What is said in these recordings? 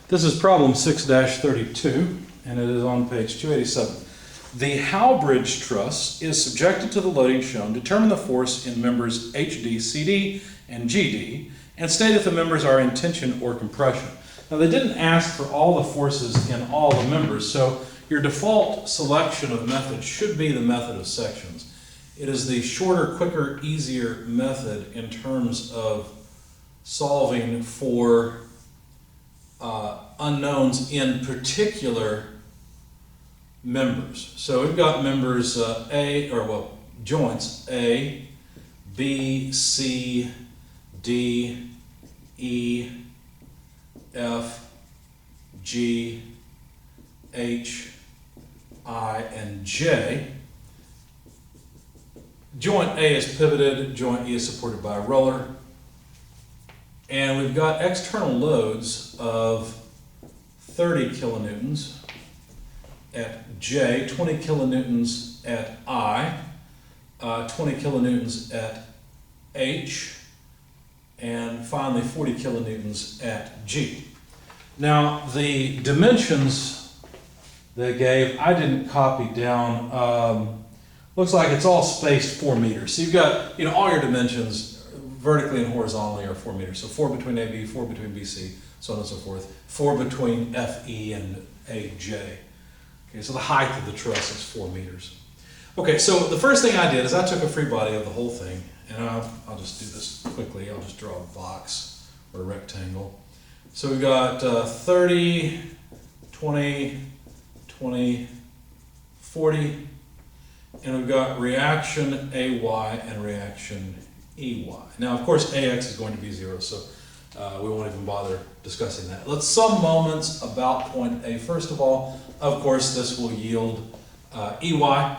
This is problem 6-32, and it is on page 287. The Howbridge truss is subjected to the loading shown. Determine the force in members HD, CD, and GD, and state if the members are in tension or compression. Now, they didn't ask for all the forces in all the members, so your default selection of method should be the method of sections. It is the shorter, quicker, easier method in terms of solving for unknowns in particular members. So we've got members joints A, B, C, D, E, F, G, H, I, and J. Joint A is pivoted, joint E is supported by a roller. And we've got external loads of 30 kilonewtons at J, 20 kilonewtons at I, 20 kilonewtons at H, and finally 40 kilonewtons at G. Now, the dimensions they gave, I didn't copy down. Looks like it's all spaced 4 meters. So you've got, all your dimensions vertically and horizontally are 4 meters. So 4 between AB, 4 between BC, so on and so forth. 4 between FE and AJ. Okay, so the height of the truss is 4 meters. Okay, so the first thing I did is I took a free body of the whole thing, and I'll just do this quickly. I'll just draw a box or a rectangle. So we've got 30, 20, 20, 40, and we've got reaction AY and reaction EY. Now, of course, AX is going to be 0, so we won't even bother discussing that. Let's sum moments about point A. First of all, of course, this will yield EY,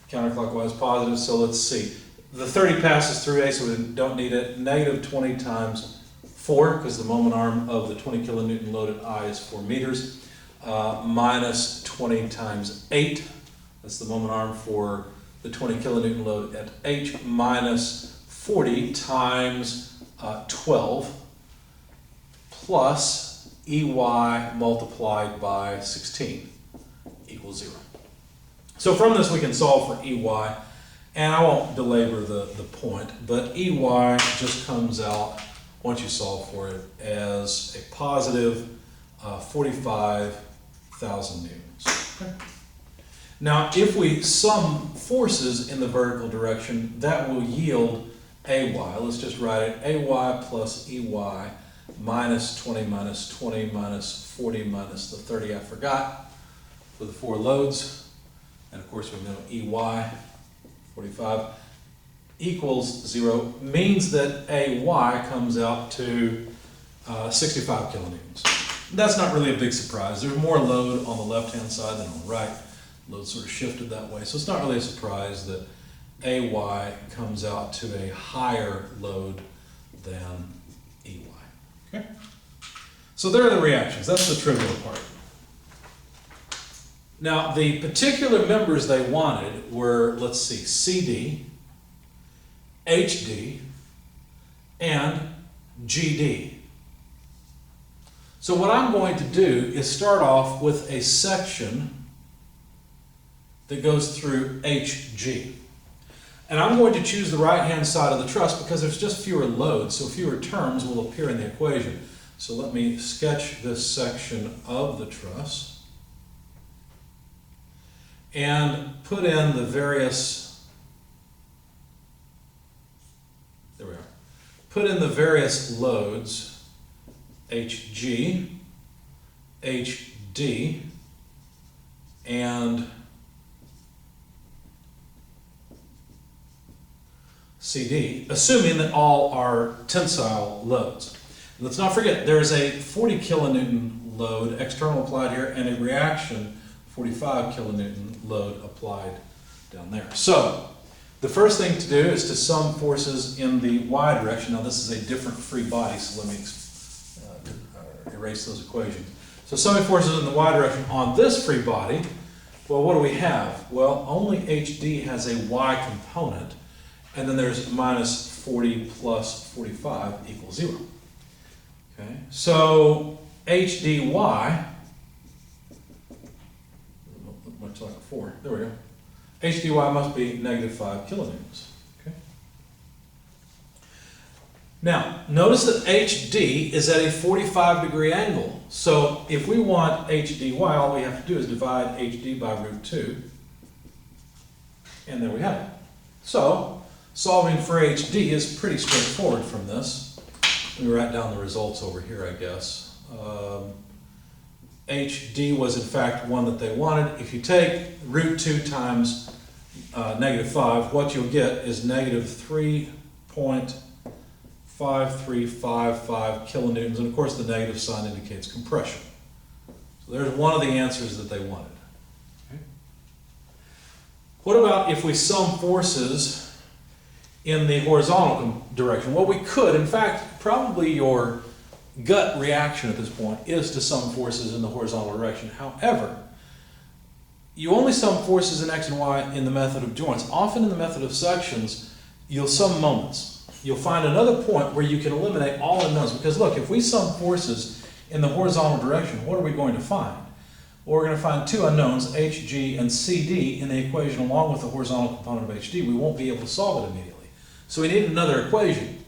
counterclockwise positive, so let's see. The 30 passes through A, so we don't need it. Negative 20 times 4, because the moment arm of the 20 kilonewton load at I is 4 meters, minus 20 times 8. That's the moment arm for the 20 kilonewton load at H, minus 40 times 12 plus EY multiplied by 16 equals 0. So from this we can solve for EY, and I won't belabor the point, but EY just comes out, once you solve for it, as a positive 45,000 newtons. Okay. Now, if we sum forces in the vertical direction, that will yield AY. Let's just write it. AY plus EY minus 20 minus 20 minus 40 minus the 30 I forgot for the 4 loads. And of course we know EY, 45, equals 0, means that AY comes out to 65 kilonewtons. That's not really a big surprise. There's more load on the left-hand side than on the right. Load sort of shifted that way. So it's not really a surprise that AY comes out to a higher load than EY. Okay? So there are the reactions. That's the trivial part. Now, the particular members they wanted were, let's see, CD, HD, and GD. So what I'm going to do is start off with a section that goes through HG. And I'm going to choose the right-hand side of the truss because there's just fewer loads, so fewer terms will appear in the equation. So let me sketch this section of the truss and put in the various, there we are, put in the various loads, HG, HD, and CD, assuming that all are tensile loads. Let's not forget, there's a 40 kilonewton load external applied here and a reaction 45 kilonewton load applied down there. So, the first thing to do is to sum forces in the y direction. Now this is a different free body, so let me erase those equations. So summing forces in the y direction on this free body, well, what do we have? Well, only HD has a y component, and then there's minus 40 plus 45 equals 0. Okay, so h dy, much like a 4, there we go, h dy must be negative 5 kilonewtons. Okay. Now, notice that HD is at a 45-degree angle. So if we want HDY, all we have to do is divide HD by root 2. And there we have it. So, solving for HD is pretty straightforward from this. Let me write down the results over here, I guess. HD was in fact one that they wanted. If you take root 2 times negative 5, what you'll get is negative 3.5355 kilonewtons, and of course the negative sign indicates compression. So there's one of the answers that they wanted. Okay. What about if we sum forces in the horizontal direction? Well, we could. In fact, probably your gut reaction at this point is to sum forces in the horizontal direction. However, you only sum forces in x and y in the method of joints. Often in the method of sections, you'll sum moments. You'll find another point where you can eliminate all unknowns. Because look, if we sum forces in the horizontal direction, what are we going to find? Well, we're going to find two unknowns, hg and cd, in the equation along with the horizontal component of hd. We won't be able to solve it immediately. So we need another equation.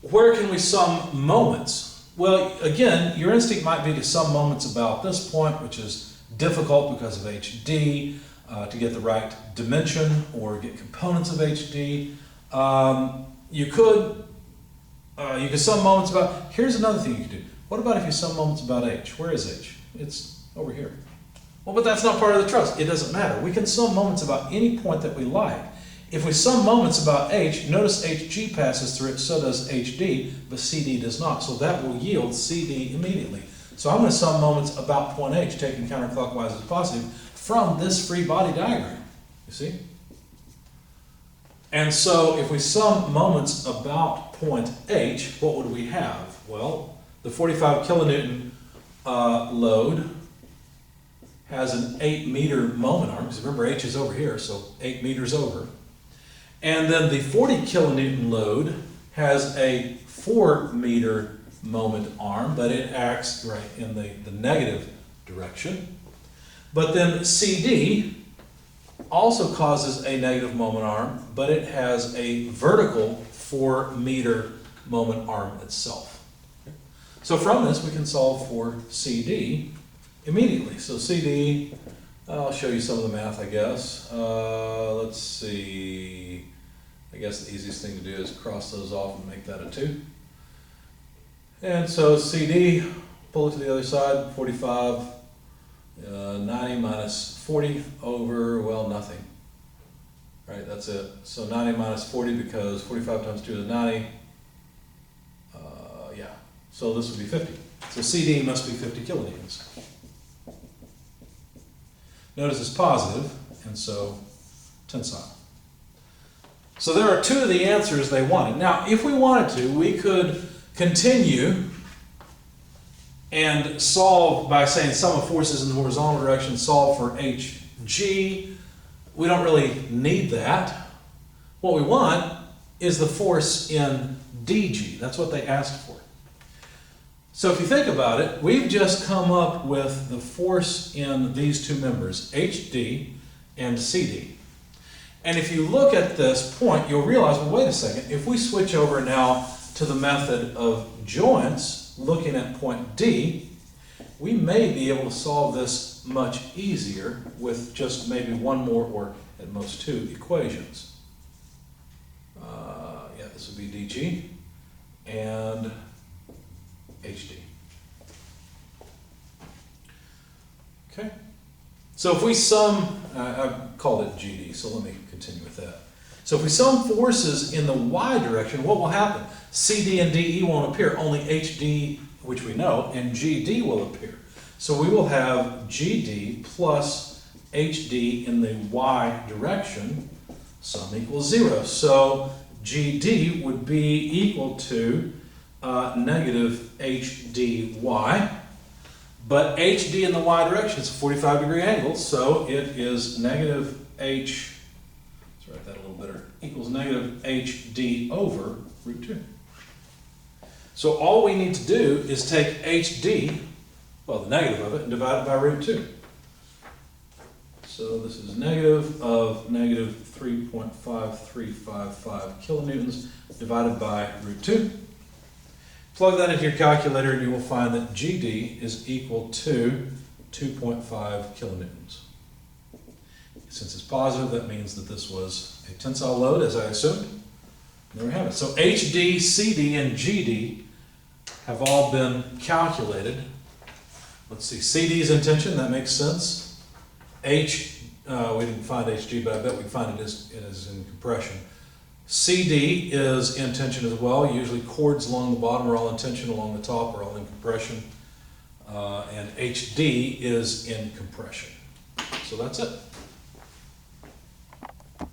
Where can we sum moments? Well, again, your instinct might be to sum moments about this point, which is difficult because of HD, to get the right dimension or get components of HD. You could sum moments about, here's another thing you could do. What about if you sum moments about h? Where is h? It's over here. Well, but that's not part of the truss. It doesn't matter. We can sum moments about any point that we like. If we sum moments about h, notice hg passes through it, so does hd, but cd does not. So that will yield cd immediately. So I'm going to sum moments about point h, taking counterclockwise as positive, from this free body diagram. You see? And so if we sum moments about point h, what would we have? Well, the 45 kilonewton load has an 8 meter moment arm, because remember h is over here, so 8 meters over. And then the 40 kilonewton load has a 4 meter moment arm, but it acts right in the negative direction. But then CD also causes a negative moment arm, but it has a vertical 4 meter moment arm itself. So from this we can solve for CD immediately. So CD, I'll show you some of the math, I guess. Let's see. I guess the easiest thing to do is cross those off and make that a 2. And so CD, pull it to the other side, 45, 90 minus 40 over, well, nothing. Right, that's it. So 90 minus 40, because 45 times 2 is 90. Yeah, so this would be 50. So CD must be 50 kilonewtons. Notice it's positive, and so tensile. So there are 2 of the answers they wanted. Now, if we wanted to, we could continue and solve by saying sum of forces in the horizontal direction, solve for hg. We don't really need that. What we want is the force in dg. That's what they asked for. So if you think about it, we've just come up with the force in these two members, hd and cd. And if you look at this point, you'll realize, well, wait a second, if we switch over now to the method of joints, looking at point D, we may be able to solve this much easier with just maybe one more, or at most 2 equations. Yeah, this would be dg and hd. Okay. So if we sum, I've called it GD, so let me continue with that. So if we sum forces in the y direction, what will happen? CD and DE won't appear, only HD, which we know, and GD will appear. So we will have GD plus HD in the y direction, sum equals 0. So GD would be equal to negative HDY. But HD in the y direction is a 45-degree angle, so it is negative h, let's write that a little better, equals negative HD over root 2. So all we need to do is take HD, well, the negative of it, and divide it by root 2. So this is negative of negative 3.5355 kilonewtons divided by root 2. Plug that into your calculator and you will find that GD is equal to 2.5 kilonewtons. Since it's positive, that means that this was a tensile load, as I assumed. There we have it. So HD, CD, and GD have all been calculated. Let's see, CD's in tension, that makes sense. We didn't find HG, but I bet we can find it as in compression. CD is in tension as well. Usually chords along the bottom are all in tension, along the top are all in compression. And HD is in compression. So that's it.